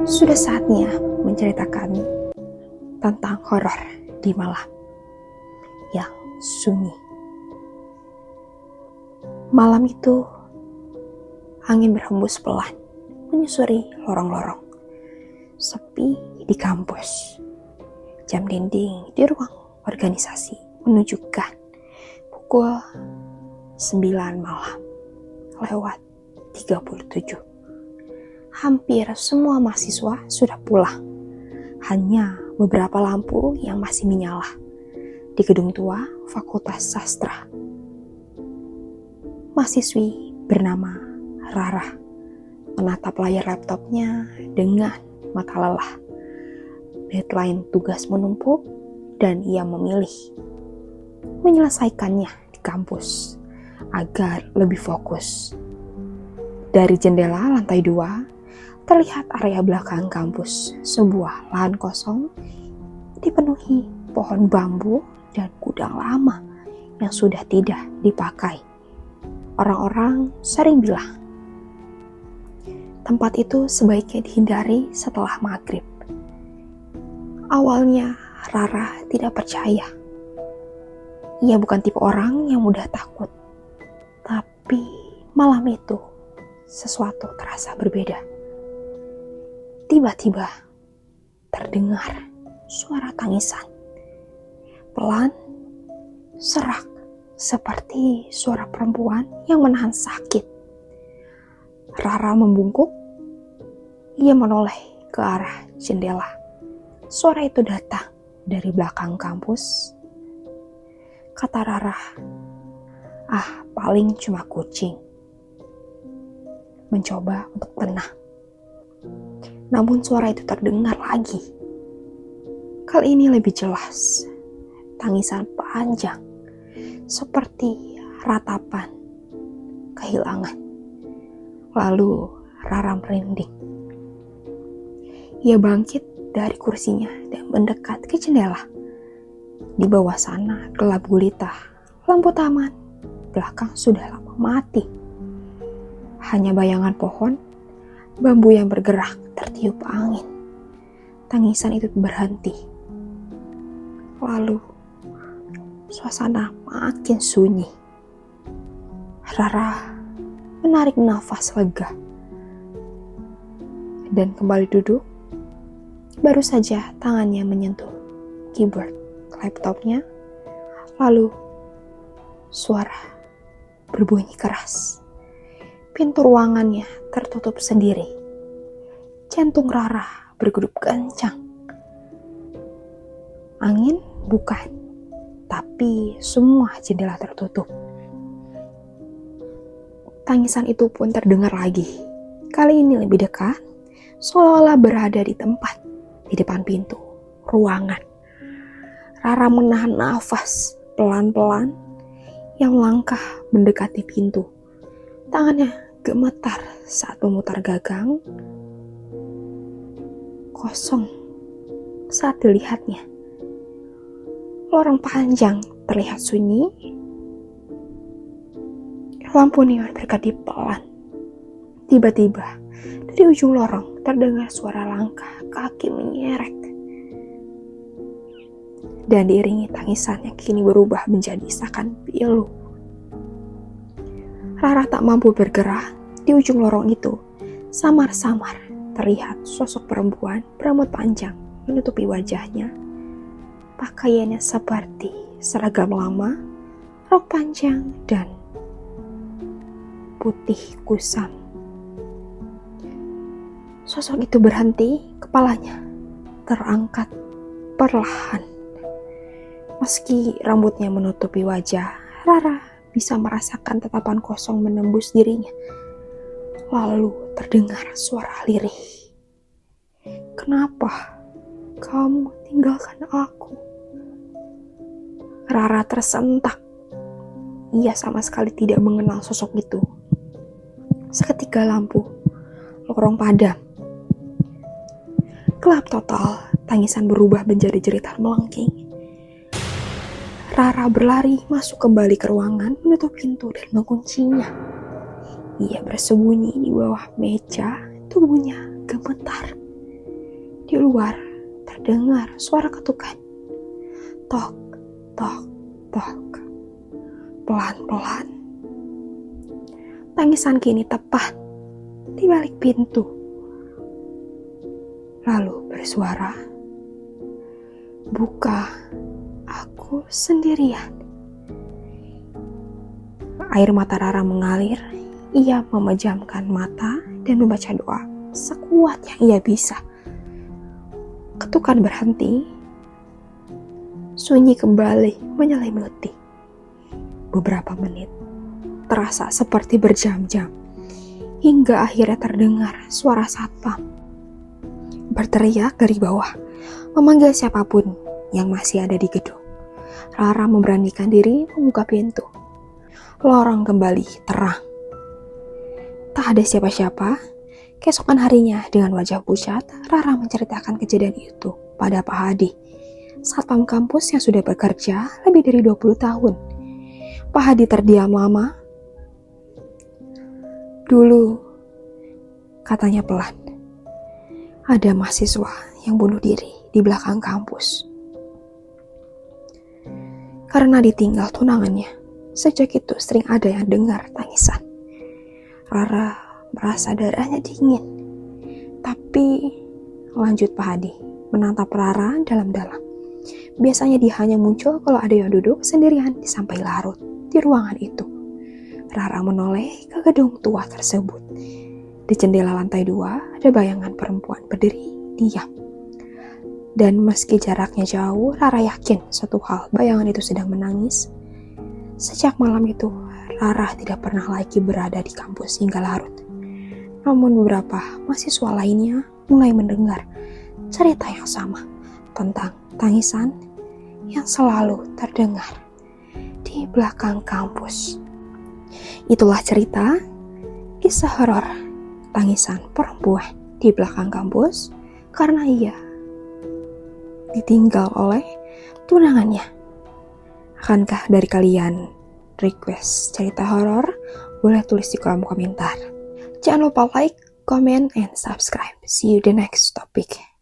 Sudah saatnya menceritakan tentang horor di malam yang sunyi. Malam itu, angin berhembus pelan, menyusuri lorong-lorong. Sepi di kampus. Jam dinding di ruang organisasi menunjukkan pukul 9 malam lewat 37. Hampir semua mahasiswa sudah pulang. Hanya beberapa lampu yang masih menyala di gedung tua Fakultas Sastra. Mahasiswi bernama Rara menatap layar laptopnya dengan mata lelah. Deadline tugas menumpuk dan ia memilih menyelesaikannya di kampus agar lebih fokus. Dari jendela lantai 2 terlihat area belakang kampus, sebuah lahan kosong dipenuhi pohon bambu dan gudang lama yang sudah tidak dipakai. Orang-orang sering bilang tempat itu sebaiknya dihindari setelah maghrib. Awalnya Rara tidak percaya. Ia bukan tipe orang yang mudah takut. Tapi malam itu sesuatu terasa berbeda. Tiba-tiba terdengar suara tangisan. Pelan, serak, seperti suara perempuan yang menahan sakit. Rara membungkuk. Ia menoleh ke arah jendela. Suara itu datang dari belakang kampus. Kata Rara, paling cuma kucing. Mencoba untuk tenang. Namun suara itu terdengar lagi. Kali ini lebih jelas. Tangisan panjang, seperti ratapan kehilangan. Lalu Rara merinding. Ia bangkit dari kursinya dan mendekat ke jendela. Di bawah sana gelap gulita. Lampu taman belakang sudah lama mati. Hanya bayangan pohon, bambu yang bergerak tertiup angin. Tangisan itu berhenti. Lalu suasana makin sunyi. Rara menarik nafas lega dan kembali duduk. Baru saja tangannya menyentuh keyboard laptopnya. Lalu suara berbunyi keras. Pintu ruangannya tertutup sendiri. Jantung Rara bergedup kencang. Angin bukan, tapi semua jendela tertutup. Tangisan itu pun terdengar lagi. Kali ini lebih dekat, seolah-olah berada di tempat di depan pintu ruangan. Rara menahan nafas pelan-pelan yang melangkah mendekati pintu. Tangannya gemetar saat memutar gagang. Kosong saat dilihatnya. Lorong panjang terlihat sunyi. Lampu neon berkedip pelan. Tiba-tiba dari ujung lorong terdengar suara langkah kaki menyeret. Dan diiringi tangisan yang kini berubah menjadi isakan pilu. Rara tak mampu bergerak. Di ujung lorong itu, samar-samar terlihat sosok perempuan berambut panjang menutupi wajahnya. Pakaiannya seperti seragam lama, rok panjang dan putih kusam. Sosok itu berhenti, kepalanya terangkat perlahan. Meski rambutnya menutupi wajah, Rara bisa merasakan tatapan kosong menembus dirinya. Lalu terdengar suara lirih. Kenapa kamu tinggalkan aku? Rara tersentak. Ia sama sekali tidak mengenal sosok itu. Seketika lampu lorong padam. Gelap total, tangisan berubah menjadi jeritan melengking. Rara berlari masuk kembali ke ruangan, menutup pintu dan menguncinya. Ia bersembunyi di bawah meja, tubuhnya gemetar. Di luar terdengar suara ketukan. Tok, tok, tok. Pelan-pelan. Tangisan kini tepat di balik pintu. Lalu bersuara, "Buka, aku sendirian." Air mata Rara mengalir. Ia memejamkan mata dan membaca doa sekuat yang ia bisa. Ketukan berhenti. Sunyi kembali menyelimuti. Beberapa menit terasa seperti berjam-jam, hingga akhirnya terdengar suara satpam berteriak dari bawah, memanggil siapapun yang masih ada di gedung. Rara memberanikan diri membuka pintu. Lorong kembali terang. Tak ada siapa-siapa. Keesokan harinya dengan wajah pucat, Rara menceritakan kejadian itu pada Pak Hadi, satpam kampus yang sudah bekerja lebih dari 20 tahun. Pak Hadi terdiam lama. "Dulu," katanya pelan, "ada mahasiswa yang bunuh diri di belakang kampus. Karena ditinggal tunangannya, sejak itu sering ada yang dengar tangisan." Rara merasa darahnya dingin. Tapi, lanjut Pak Hadi, menatap Rara dalam-dalam. Biasanya dia hanya muncul kalau ada yang duduk sendirian sampai larut di ruangan itu. Rara menoleh ke gedung tua tersebut. Di jendela lantai 2 ada bayangan perempuan berdiri diam. Dan meski jaraknya jauh, Rara yakin satu hal, bayangan itu sedang menangis. Sejak malam itu, Rara tidak pernah lagi berada di kampus hingga larut. Namun beberapa mahasiswa lainnya mulai mendengar cerita yang sama tentang tangisan yang selalu terdengar di belakang kampus. Itulah cerita kisah horor tangisan perempuan di belakang kampus karena ia ditinggal oleh tunangannya. Akankah dari kalian request cerita horor? Boleh tulis di kolom komentar. Jangan lupa like, comment, and subscribe. See you the next topic.